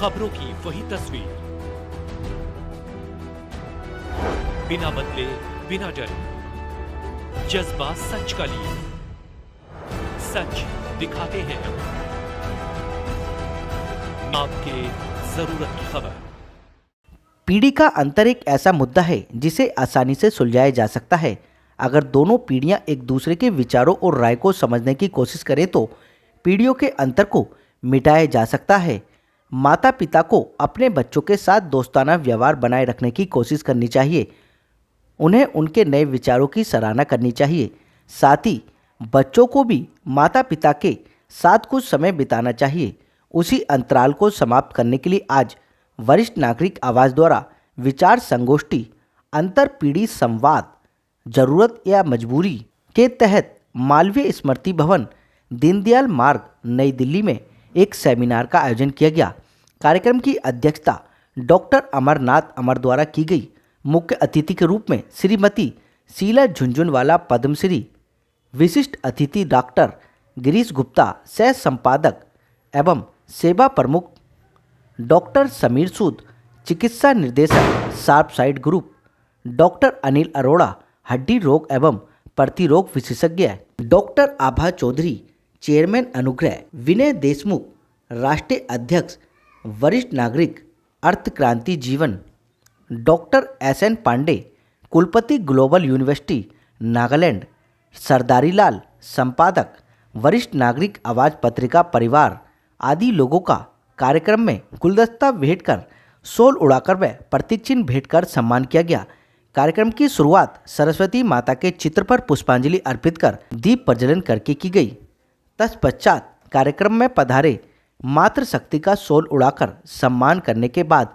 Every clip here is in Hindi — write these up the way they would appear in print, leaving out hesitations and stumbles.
खबरों की वही तस्वीर, बिना बदले बिना डरे, जज्बा सच का लिए, सच दिखाते हैं आपके जरूरत की खबर। पीढ़ी का अंतर एक ऐसा मुद्दा है जिसे आसानी से सुलझाया जा सकता है। अगर दोनों पीढ़ियां एक दूसरे के विचारों और राय को समझने की कोशिश करें तो पीढ़ियों के अंतर को मिटाया जा सकता है। माता पिता को अपने बच्चों के साथ दोस्ताना व्यवहार बनाए रखने की कोशिश करनी चाहिए। उन्हें उनके नए विचारों की सराहना करनी चाहिए। साथ ही बच्चों को भी माता पिता के साथ कुछ समय बिताना चाहिए। उसी अंतराल को समाप्त करने के लिए आज वरिष्ठ नागरिक आवाज़ द्वारा विचार संगोष्ठी अंतर पीढ़ी संवाद जरूरत या मजबूरी के तहत मालवीय स्मृति भवन दीनदयाल मार्ग नई दिल्ली में एक सेमिनार का आयोजन किया गया। कार्यक्रम की अध्यक्षता डॉक्टर अमरनाथ अमर द्वारा की गई। मुख्य अतिथि के रूप में श्रीमती शीला झुंझुनवाला पद्मश्री, विशिष्ट अतिथि डॉक्टर गिरीश गुप्ता, सह संपादक एवं सेवा प्रमुख डॉक्टर समीर सूद, चिकित्सा निर्देशक sharp side group doctor Anil Arora, हड्डी रोग एवं प्रतिरोग विशेषज्ञ डॉक्टर आभा चौधरी, चेयरमैन अनुग्रह, विनय देशमुख, राष्ट्रीय अध्यक्ष वरिष्ठ नागरिक अर्थ क्रांति जीवन, डॉक्टर SN पांडे, कुलपति ग्लोबल यूनिवर्सिटी नागालैंड, सरदारी लाल, संपादक वरिष्ठ नागरिक आवाज़ पत्रिका परिवार आदि लोगों का कार्यक्रम में गुलदस्ता भेंट कर, शॉल उड़ाकर व प्रतीक चिन्ह भेंट कर सम्मान किया गया। कार्यक्रम की शुरुआत सरस्वती माता के चित्र पर पुष्पांजलि अर्पित कर दीप प्रज्वलन करके की गई। तत्पश्चात कार्यक्रम में पधारे मातृशक्ति का शॉल उड़ाकर सम्मान करने के बाद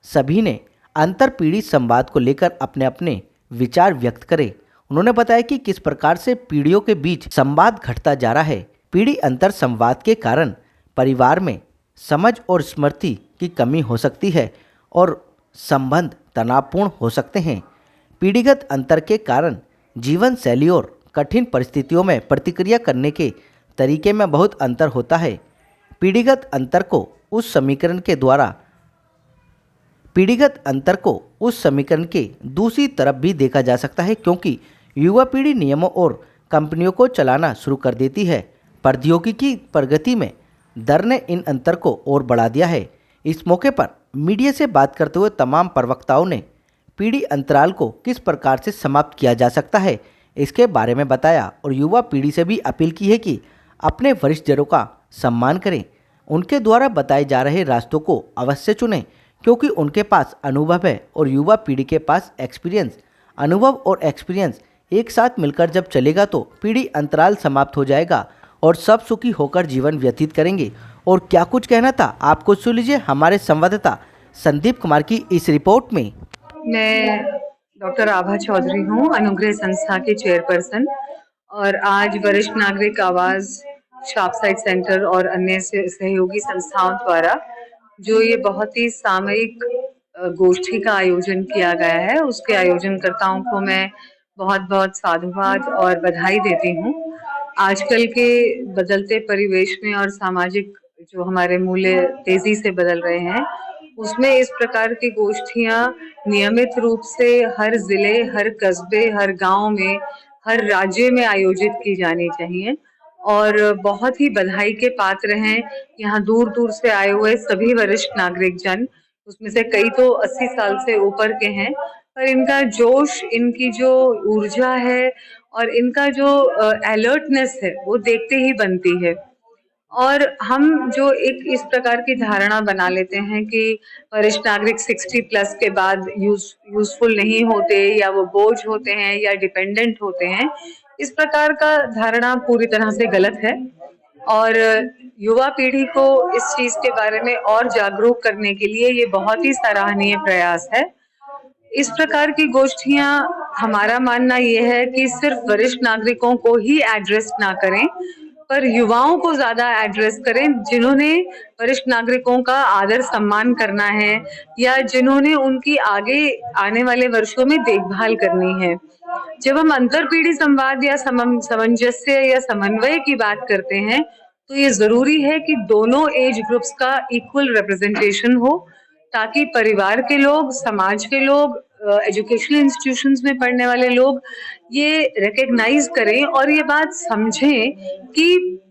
सभी ने अंतर पीढ़ी संवाद को लेकर अपने अपने विचार व्यक्त करे। उन्होंने बताया कि किस प्रकार से पीढ़ियों के बीच संवाद घटता जा रहा है। पीढ़ी अंतर संवाद के कारण परिवार में समझ और स्मृति की कमी हो सकती है और संबंध तनावपूर्ण हो सकते हैं। पीढ़ीगत अंतर के कारण जीवन शैली और कठिन परिस्थितियों में प्रतिक्रिया करने के तरीके में बहुत अंतर होता है। पीढ़ीगत अंतर को उस समीकरण के दूसरी तरफ भी देखा जा सकता है, क्योंकि युवा पीढ़ी नियमों और कंपनियों को चलाना शुरू कर देती है। प्रौद्योगिकी प्रगति में दर ने इन अंतर को और बढ़ा दिया है। इस मौके पर मीडिया से बात करते हुए तमाम प्रवक्ताओं ने पीढ़ी अंतराल को किस प्रकार से समाप्त किया जा सकता है इसके बारे में बताया और युवा पीढ़ी से भी अपील की है कि अपने वरिष्ठजनों का सम्मान करें। उनके द्वारा बताए जा रहे रास्तों को अवश्य चुनें, क्योंकि उनके पास अनुभव है और युवा पीढ़ी के पास एक्सपीरियंस। अनुभव और एक्सपीरियंस एक साथ मिलकर जब चलेगा तो पीढ़ी अंतराल समाप्त हो जाएगा और सब सुखी होकर जीवन व्यतीत करेंगे। और क्या कुछ कहना था आपको सुन लीजिए हमारे संवाददाता संदीप कुमार की इस रिपोर्ट में। मैं डॉक्टर आभा चौधरी हूँ, अनुग्रह संस्था के चेयरपर्सन, और आज वरिष्ठ नागरिक आवाज़, शार्प साइड सेंटर और अन्य सहयोगी संस्थाओं द्वारा जो ये बहुत ही सामयिक गोष्ठी का आयोजन किया गया है, उसके आयोजनकर्ताओं को मैं बहुत बहुत साधुवाद और बधाई देती हूँ। आजकल के बदलते परिवेश में और सामाजिक जो हमारे मूल्य तेजी से बदल रहे हैं, उसमें इस प्रकार की गोष्ठियां नियमित रूप से हर जिले, हर कस्बे, हर गांव में, हर राज्य में आयोजित की जानी चाहिए। और बहुत ही बधाई के पात्र हैं यहाँ दूर दूर से आए हुए सभी वरिष्ठ नागरिक जन। उसमें से कई तो 80 साल से ऊपर के हैं, पर इनका जोश, इनकी जो ऊर्जा है और इनका जो अलर्टनेस है वो देखते ही बनती है। और हम जो एक इस प्रकार की धारणा बना लेते हैं कि वरिष्ठ नागरिक 60 प्लस के बाद यूजफुल नहीं होते, या वो बोझ होते हैं, या डिपेंडेंट होते हैं, इस प्रकार का धारणा पूरी तरह से गलत है। और युवा पीढ़ी को इस चीज के बारे में और जागरूक करने के लिए ये बहुत ही सराहनीय प्रयास है। इस प्रकार की गोष्ठियां, हमारा मानना ये है कि सिर्फ वरिष्ठ नागरिकों को ही एड्रेस ना करें, पर युवाओं को ज्यादा एड्रेस करें, जिन्होंने वरिष्ठ नागरिकों का आदर सम्मान करना है या जिन्होंने उनकी आगे आने वाले वर्षों में देखभाल करनी है। जब हम अंतर पीढ़ी संवाद या सामंजस्य या समन्वय की बात करते हैं, तो ये जरूरी है कि दोनों एज ग्रुप्स का इक्वल रिप्रेजेंटेशन हो, ताकि परिवार के लोग, समाज के लोग, एजुकेशनल इंस्टीट्यूशंस में पढ़ने वाले लोग ये रिकग्नाइज करें और ये बात समझें कि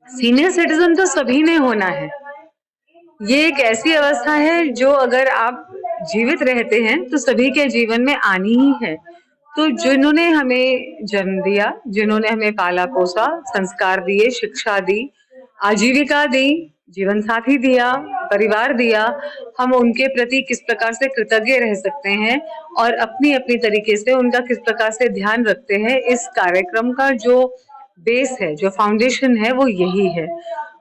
सीनियर सिटीजन तो सभी ने होना है। ये एक ऐसी अवस्था है जो अगर आप जीवित रहते हैं तो सभी के जीवन में आनी ही है। तो जिन्होंने हमें जन्म दिया, जिन्होंने हमें पाला पोसा, संस्कार दिए, शिक्षा दी, आजीविका दी, जीवन साथी दिया, परिवार दिया, हम उनके प्रति किस प्रकार से कृतज्ञ रह सकते हैं और अपनी अपनी तरीके से उनका किस प्रकार से ध्यान रखते हैं, इस कार्यक्रम का जो बेस है, जो फाउंडेशन है, वो यही है।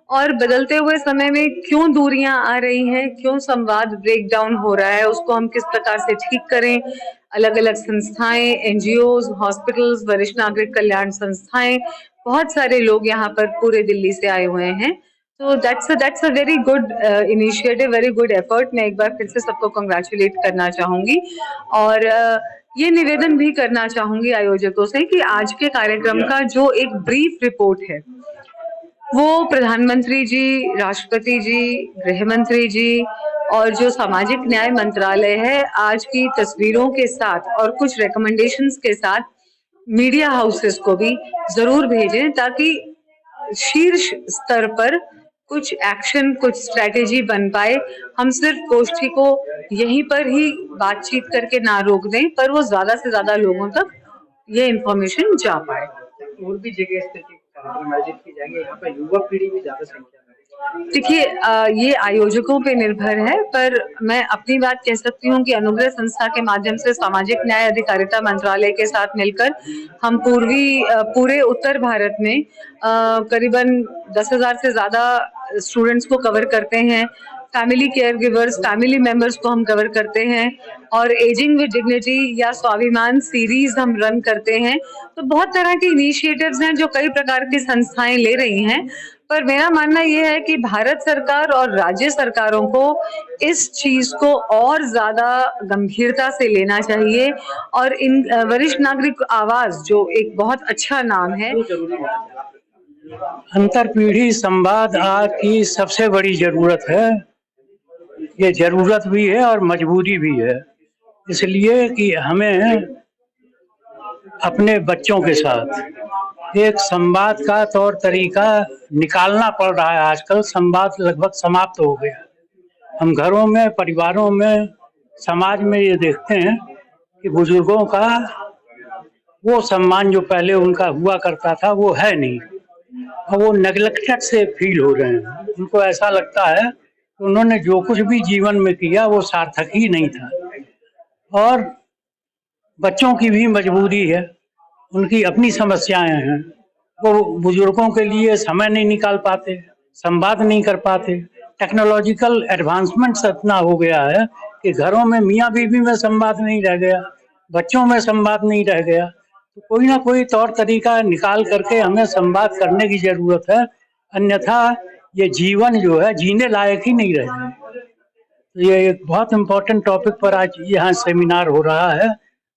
और बदलते हुए समय में क्यों दूरियां आ रही हैं, क्यों संवाद ब्रेक डाउन हो रहा है, उसको हम किस प्रकार से ठीक करें। अलग अलग संस्थाएं, एनजीओज, हॉस्पिटल्स, वरिष्ठ नागरिक कल्याण संस्थाएं, बहुत सारे लोग यहाँ पर पूरे दिल्ली से आए हुए हैं। तो that's a very good initiative, very good effort. मैं एक बार फिर से सबको कंग्रेचुलेट करना चाहूंगी और ये निवेदन भी करना चाहूंगी आयोजकों से कि आज के कार्यक्रम का जो एक ब्रीफ रिपोर्ट है वो प्रधानमंत्री जी, राष्ट्रपति जी, गृह मंत्री जी और जो सामाजिक न्याय मंत्रालय है, आज की तस्वीरों के साथ और कुछ रिकमेंडेशंस के साथ मीडिया हाउसेस को भी जरूर भेजें, ताकि शीर्ष स्तर पर कुछ एक्शन, कुछ स्ट्रेटेजी बन पाए। हम सिर्फ गोष्ठी को यहीं पर ही बातचीत करके ना रोक दें, पर वो ज्यादा से ज्यादा लोगों तक ये इंफॉर्मेशन जा पाए। और भी जगह इस तरह के कार्यक्रम आयोजित किए जाएंगे, यहाँ पर युवा पीढ़ी भी ज्यादा संख्या में। देखिए, ये आयोजकों पे निर्भर है, पर मैं अपनी बात कह सकती हूँ कि अनुग्रह संस्था के माध्यम से सामाजिक न्याय अधिकारिता मंत्रालय के साथ मिलकर हम पूरे उत्तर भारत में करीबन 10,000 से ज्यादा स्टूडेंट्स को कवर करते हैं। Family care givers, family members को हम कवर करते हैं और एजिंग विद डिग्निटी या स्वाभिमान सीरीज हम रन करते हैं। तो बहुत तरह के इनिशिएटिव्स हैं जो कई प्रकार की संस्थाएं ले रही हैं, पर मेरा मानना यह है कि भारत सरकार और राज्य सरकारों को इस चीज को और ज्यादा गंभीरता से लेना चाहिए और इन वरिष्ठ नागरिक आवाज, जो एक बहुत अच्छा नाम है, अंतर पीढ़ी संवाद आज की सबसे बड़ी जरूरत है। ये जरूरत भी है और मजबूरी भी है, इसलिए कि हमें अपने बच्चों के साथ एक संवाद का तौर तरीका निकालना पड़ रहा है। आजकल संवाद लगभग समाप्त हो गया। हम घरों में, परिवारों में, समाज में ये देखते हैं कि बुजुर्गों का वो सम्मान जो पहले उनका हुआ करता था वो है नहीं, और वो नेग्लेक्टेड से फील हो रहे हैं। उनको ऐसा लगता है कि उन्होंने जो कुछ भी जीवन में किया वो सार्थक ही नहीं था। और बच्चों की भी मजबूरी है, उनकी अपनी समस्याएं हैं, वो बुजुर्गों के लिए समय नहीं निकाल पाते, संवाद नहीं कर पाते। टेक्नोलॉजिकल एडवांसमेंट इतना हो गया है कि घरों में मियाँ बीवी में संवाद नहीं रह गया, बच्चों में संवाद नहीं रह गया। तो कोई ना कोई तौर तरीका निकाल करके हमें संवाद करने की जरूरत है, अन्यथा ये जीवन जो है जीने लायक ही नहीं रह जाए। तो ये एक बहुत इम्पोर्टेंट टॉपिक पर आज यहाँ सेमिनार हो रहा है।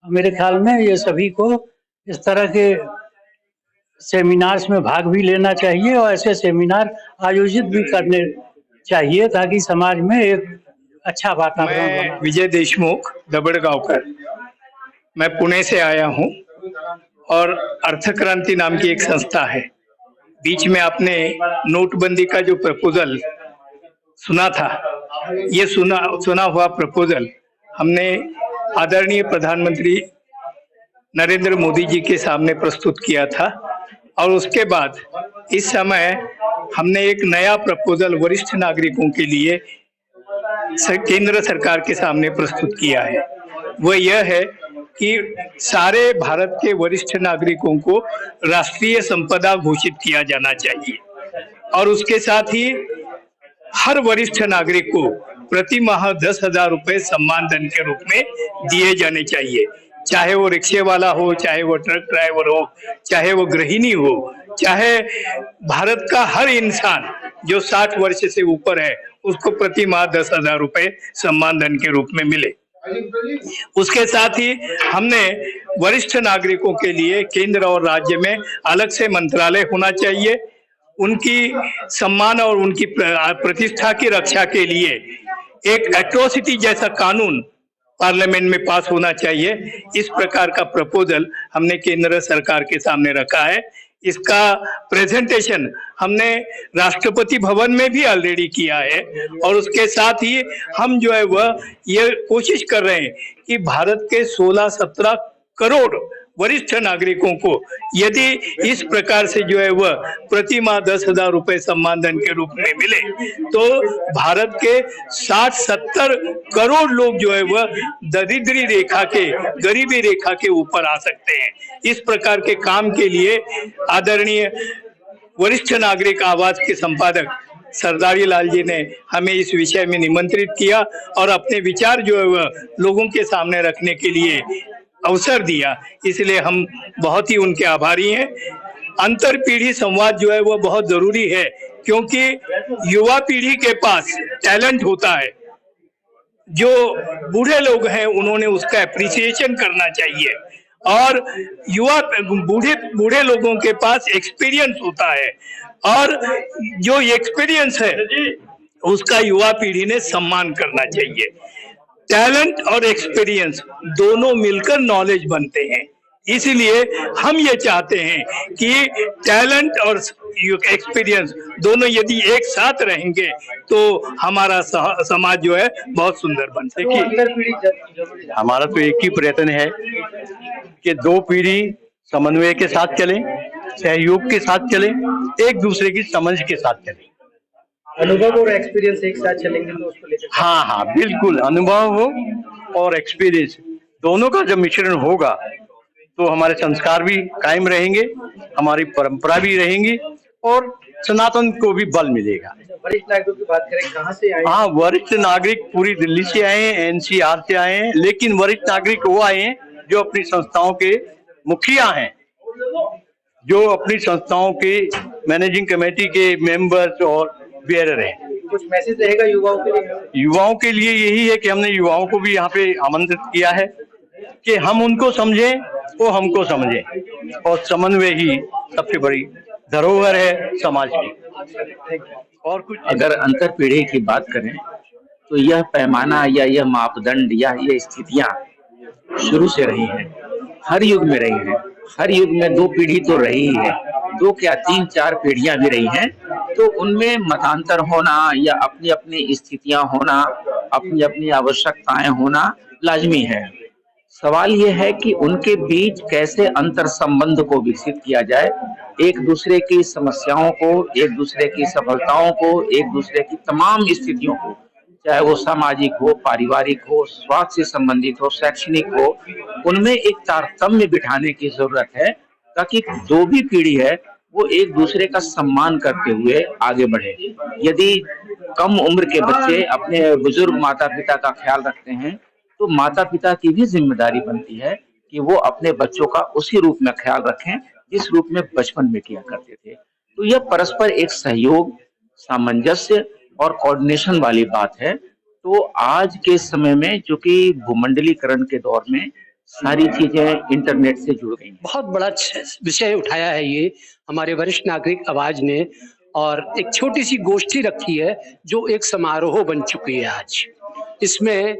मेरे ख्याल में ये सभी को इस तरह के सेमिनार्स में भाग भी लेना चाहिए और ऐसे सेमिनार आयोजित भी करने चाहिए, ताकि समाज में एक अच्छा वातावरण बने। विजय देशमुख, दबड़गांवकर, मैं पुणे से आया हूँ और अर्थ क्रांति नाम की एक संस्था है। बीच में आपने नोटबंदी का जो प्रपोजल सुना था, ये सुना हुआ प्रपोजल हमने आदरणीय प्रधानमंत्री नरेंद्र मोदी जी के सामने प्रस्तुत किया था और उसके बाद इस समय हमने एक नया प्रपोजल वरिष्ठ नागरिकों के लिए केंद्र सरकार के सामने प्रस्तुत किया है। वो यह है कि सारे भारत के वरिष्ठ नागरिकों को राष्ट्रीय संपदा घोषित किया जाना चाहिए और उसके साथ ही हर वरिष्ठ नागरिक को प्रति माह 10,000 रुपए सम्मान धन के रूप में दिए जाने चाहिए। चाहे वो रिक्शे वाला हो, चाहे वो ट्रक ड्राइवर हो, चाहे वो गृहिणी हो, चाहे भारत का हर इंसान जो 60 वर्ष से ऊपर है, उसको प्रति माह 10,000 रुपए सम्मान धन के रूप में मिले। उसके साथ ही हमने वरिष्ठ नागरिकों के लिए केंद्र और राज्य में अलग से मंत्रालय होना चाहिए उनकी सम्मान और उनकी प्रतिष्ठा की रक्षा के लिए एक एट्रोसिटी जैसा कानून पार्लियामेंट में पास होना चाहिए। इस प्रकार का प्रपोजल हमने केंद्र सरकार के सामने रखा है। इसका प्रेजेंटेशन हमने राष्ट्रपति भवन में भी ऑलरेडी किया है और उसके साथ ही हम जो है वह ये कोशिश कर रहे हैं कि भारत के 16-17 करोड़ वरिष्ठ नागरिकों को यदि इस प्रकार से जो है वह प्रति माह 10,000 रुपए सम्मान धन के रूप में मिले तो भारत के 60-70 करोड़ लोग जो है वह दरिद्री रेखा के, गरीबी रेखा के ऊपर आ सकते हैं। इस प्रकार के काम के लिए आदरणीय वरिष्ठ नागरिक आवाज के संपादक सरदारी लाल जी ने हमें इस विषय में निमंत्रित किया और अपने विचार जो है वह लोगों के सामने रखने के लिए अवसर दिया, इसलिए हम बहुत ही उनके आभारी हैं। अंतर पीढ़ी संवाद जो है वह बहुत जरूरी है क्योंकि युवा पीढ़ी के पास टैलेंट होता है, जो बूढ़े लोग हैं उन्होंने उसका एप्रिसिएशन करना चाहिए और युवा बूढ़े लोगों के पास एक्सपीरियंस होता है और जो एक्सपीरियंस है उसका युवा पीढ़ी ने सम्मान करना चाहिए। टैलेंट और एक्सपीरियंस दोनों मिलकर नॉलेज बनते हैं, इसलिए हम ये चाहते हैं कि टैलेंट और एक्सपीरियंस दोनों यदि एक साथ रहेंगे तो हमारा समाज जो है बहुत सुंदर बन सके। हमारा तो एक ही प्रयत्न है कि दो पीढ़ी समन्वय के साथ चलें, सहयोग के साथ चलें, एक दूसरे की समझ के साथ चलें। अनुभव और एक्सपीरियंस एक साथ चलेंगे तो उसको लेकर हाँ, बिल्कुल, अनुभव हो और एक्सपीरियंस दोनों का जब मिश्रण होगा तो हमारे संस्कार भी कायम रहेंगे, हमारी परंपरा भी रहेंगी और सनातन को भी बल मिलेगा। वरिष्ठ नागरिकों की बात करें, कहाँ से आए? हाँ, वरिष्ठ नागरिक पूरी दिल्ली से आए हैं, NCR से आए हैं, लेकिन वरिष्ठ नागरिक वो आए हैं जो अपनी संस्थाओं के मुखिया हैं, जो अपनी संस्थाओं के मैनेजिंग कमेटी के मेंबर्स और बेयरर हैं। कुछ मैसेज रहेगा युवाओं के लिए? युवाओं के लिए यही है कि हमने युवाओं को भी यहाँ पे आमंत्रित किया है कि हम उनको समझें, वो हमको समझें और समन्वय ही सबसे बड़ी धरोहर है समाज की। और कुछ अगर अंतर पीढ़ी की बात करें तो यह पैमाना या यह मापदंड या ये स्थितियां शुरू से रही हैं, हर युग में रही हैं। हर युग में दो पीढ़ी तो रही ही है, दो क्या 3-4 पीढ़ियां भी रही हैं, तो उनमें मतांतर होना या अपनी अपनी स्थितियां होना, अपनी अपनी आवश्यकताएं होना लाजमी है। सवाल यह है कि उनके बीच कैसे अंतर संबंध को विकसित किया जाए, एक दूसरे की समस्याओं को, एक दूसरे की सफलताओं को, एक दूसरे की तमाम स्थितियों को, चाहे वो सामाजिक हो, पारिवारिक हो, स्वास्थ्य से संबंधित हो, शैक्षणिक हो, उनमें एक तारतम्य बिठाने की जरूरत है ताकि जो भी पीढ़ी है वो एक दूसरे का सम्मान करते हुए आगे बढ़े। यदि कम उम्र के बच्चे अपने बुजुर्ग माता पिता का ख्याल रखते हैं तो माता पिता की भी जिम्मेदारी बनती है कि वो अपने बच्चों का उसी रूप में ख्याल रखें जिस रूप में बचपन में किया करते थे। तो यह परस्पर एक सहयोग, सामंजस्य और कोऑर्डिनेशन वाली बात है। तो आज के समय में जो कि भूमंडलीकरण के दौर में सारी चीजें इंटरनेट से जुड़ गई, बहुत बड़ा विषय उठाया है ये हमारे वरिष्ठ नागरिक आवाज ने, और एक छोटी सी गोष्ठी रखी है जो एक समारोह बन चुकी है आज। इसमें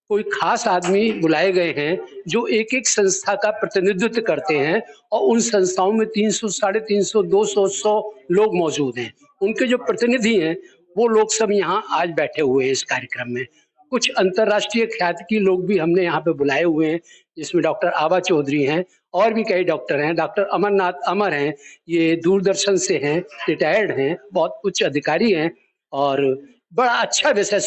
कोई खास आदमी बुलाए गए हैं जो एक एक संस्था का प्रतिनिधित्व करते हैं और उन संस्थाओं में 300, 350, 200, 100 लोग मौजूद हैं। उनके जो प्रतिनिधि हैं वो लोग सब यहाँ आज बैठे हुए हैं इस कार्यक्रम में। कुछ अंतर्राष्ट्रीय ख्याति के लोग भी हमने यहाँ पे बुलाए हुए हैं, जिसमें डॉक्टर आभा चौधरी हैं और भी कई डॉक्टर हैं। डॉक्टर अमरनाथ अमर हैं, ये दूरदर्शन से हैं, रिटायर्ड हैं, बहुत उच्च अधिकारी हैं और बड़ा अच्छा विषय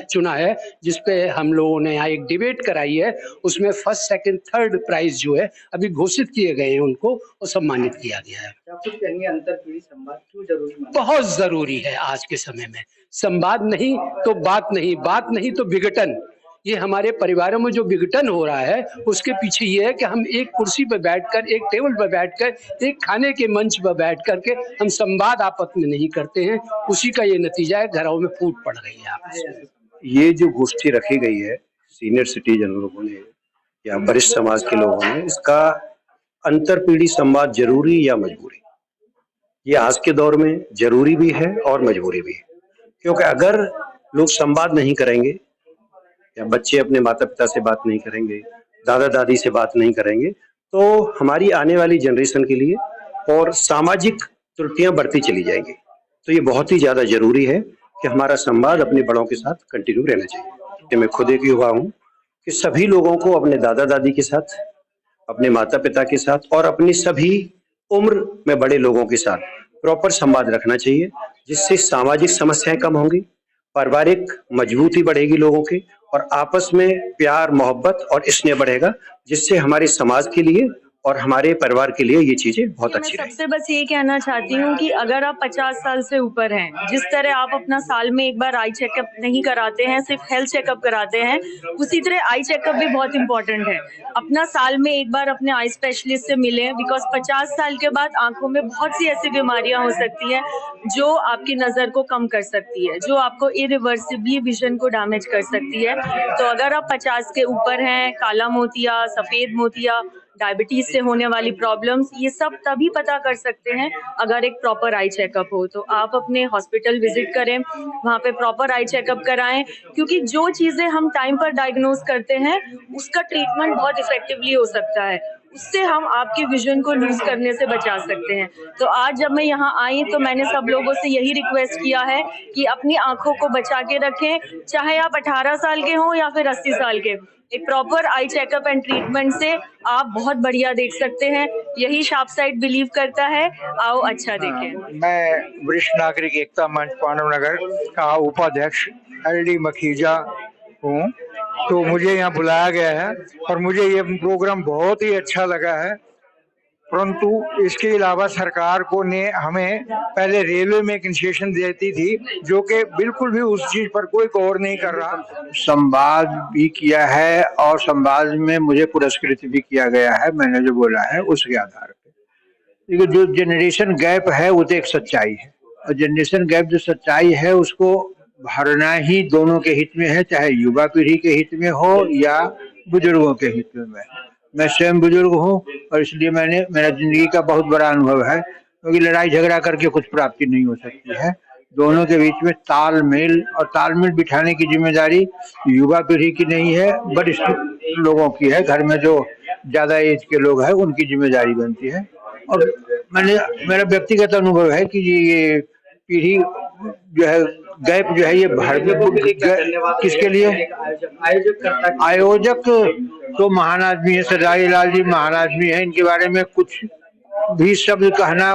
चुना है जिसपे हम लोगों ने यहाँ एक डिबेट कराई है। उसमें 1st, 2nd, 3rd प्राइज जो है अभी घोषित किए गए हैं, उनको और सम्मानित किया गया है। कुछ कहेंगे अंतर पीढ़ी संवाद क्यों जरूरी? बहुत जरूरी है आज के समय में। संवाद नहीं तो बात नहीं, बात नहीं तो विघटन। ये हमारे परिवारों में जो विघटन हो रहा है उसके पीछे ये है कि हम एक कुर्सी पर बैठकर, एक टेबल पर बैठकर, एक खाने के मंच पर बैठ करके हम संवाद आपस में नहीं करते हैं। उसी का ये नतीजा है, घरों में फूट पड़ रही है आपस में। ये जो गोष्ठी रखी गई है सीनियर सिटीजन लोगों ने या वरिष्ठ समाज के लोगों ने, इसका अंतर पीढ़ी संवाद जरूरी या मजबूरी? ये आज के दौर में जरूरी भी है और मजबूरी भी है, क्योंकि अगर लोग संवाद नहीं करेंगे या बच्चे अपने माता पिता से बात नहीं करेंगे, दादा दादी से बात नहीं करेंगे, तो हमारी आने वाली जनरेशन के लिए और सामाजिक त्रुटियां बढ़ती चली जाएंगी। तो ये बहुत ही ज्यादा जरूरी है कि हमारा संवाद अपने बड़ों के साथ कंटिन्यू रहना चाहिए। कि मैं खुद एक युवा हूँ कि सभी लोगों को अपने दादा दादी के साथ, अपने माता पिता के साथ और अपनी सभी उम्र में बड़े लोगों के साथ प्रॉपर संवाद रखना चाहिए, जिससे सामाजिक समस्याएं कम होंगी, पारिवारिक मजबूती बढ़ेगी लोगों के, और आपस में प्यार मोहब्बत और स्नेह बढ़ेगा, जिससे हमारे समाज के लिए और हमारे परिवार के लिए ये चीजें बहुत अच्छी मैं रहेंगी। सबसे बस ये कहना चाहती हूँ कि अगर आप 50 साल से ऊपर हैं, जिस तरह आप अपना साल में एक बार आई चेकअप नहीं कराते हैं, सिर्फ हेल्थ चेकअप कराते हैं, उसी तरह आई चेकअप भी बहुत इंपॉर्टेंट है। अपना साल में एक बार अपने आई स्पेशलिस्ट से मिलें, बिकॉज 50 साल के बाद आंखों में बहुत सी ऐसी बीमारियां हो सकती हैं जो आपकी नज़र को कम कर सकती है, जो आपको इरिवर्सिबली विजन को डैमेज कर सकती है। तो अगर आप 50 के ऊपर हैं, काला मोतिया, सफ़ेद मोतिया, डायबिटीज से होने वाली प्रॉब्लम्स, ये सब तभी पता कर सकते हैं अगर एक प्रॉपर आई चेकअप हो। तो आप अपने हॉस्पिटल विजिट करें, वहाँ पे प्रॉपर आई चेकअप कराएं, क्योंकि जो चीज़ें हम टाइम पर डायग्नोज करते हैं उसका ट्रीटमेंट बहुत इफेक्टिवली हो सकता है, उससे हम आपके विजन को लूज करने से बचा सकते हैं। तो आज जब मैं यहाँ आई तो मैंने सब लोगों से यही रिक्वेस्ट किया है कि अपनी आंखों को बचा के रखें, चाहे आप 18 साल के हों या फिर 80 साल के। एक proper eye checkup and treatment से आप बहुत बढ़िया देख सकते हैं, यही शार्पसाइट बिलीव करता है। आओ अच्छा देखें। मैं वरिष्ठ नागरिक एकता मंच पांडव नगर का उपाध्यक्ष LD मखीजा हूँ। तो मुझे यहाँ बुलाया गया है और मुझे ये प्रोग्राम बहुत ही अच्छा लगा है, परंतु इसके अलावा सरकार को ने हमें पहले रेलवे में एक इंसेशन देती थी, जो कि बिल्कुल भी उस चीज पर कोई गौर नहीं कर रहा। संवाद भी किया है और संवाद में मुझे पुरस्कृत भी किया गया है, मैंने जो बोला है उसके आधार पे। लेकिन जो जनरेशन गैप है वो तो एक सच्चाई है, और जनरेशन गैप जो सच्चाई है उसको भरना ही दोनों के हित में है, चाहे युवा पीढ़ी के हित में हो या बुजुर्गों के हित में। मैं स्वयं बुजुर्ग हूँ और इसलिए मेरा जिंदगी का बहुत बड़ा अनुभव है, क्योंकि लड़ाई झगड़ा करके कुछ प्राप्ति नहीं हो सकती है। दोनों के बीच में तालमेल और तालमेल बिठाने की जिम्मेदारी युवा पीढ़ी की नहीं है, वरिष्ठ लोगों की है। घर में जो ज्यादा एज के लोग हैं उनकी जिम्मेदारी बनती है। और मेरा व्यक्तिगत अनुभव है कि ये पीढ़ी जो है गैप जो है ये किसके लिए आयोजक तो महान आदमी है, सरदारी लाल जी महान आदमी है, इनके बारे में कुछ भी शब्द कहना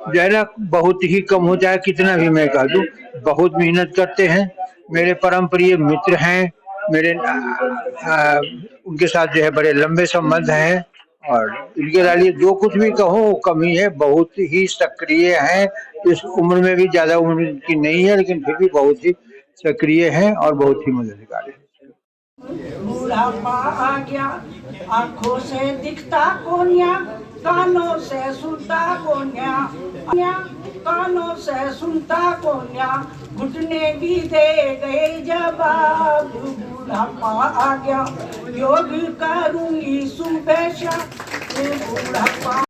जो है ना बहुत ही कम होता है, कितना भी मैं कह दूं। बहुत मेहनत करते हैं, मेरे परम प्रिय मित्र हैं, मेरे उनके साथ जो है बड़े लंबे संबंध हैं, और इनके लिए जो कुछ भी कहूँ कमी है। बहुत ही सक्रिय हैं, इस उम्र में भी ज्यादा उम्र की नहीं है, लेकिन फिर भी बहुत ही सक्रिय हैं और बहुत ही मददगार है। बुढ़ापा आ गया, आंखों से दिखता कोन्या, कानों से सुनता कोन्या, कानों से सुनता कोन्या, घुटने भी दे गए जवाब। बुढ़ापा आ गया, योग करूंगी सुबह शाम। बुढ़ापा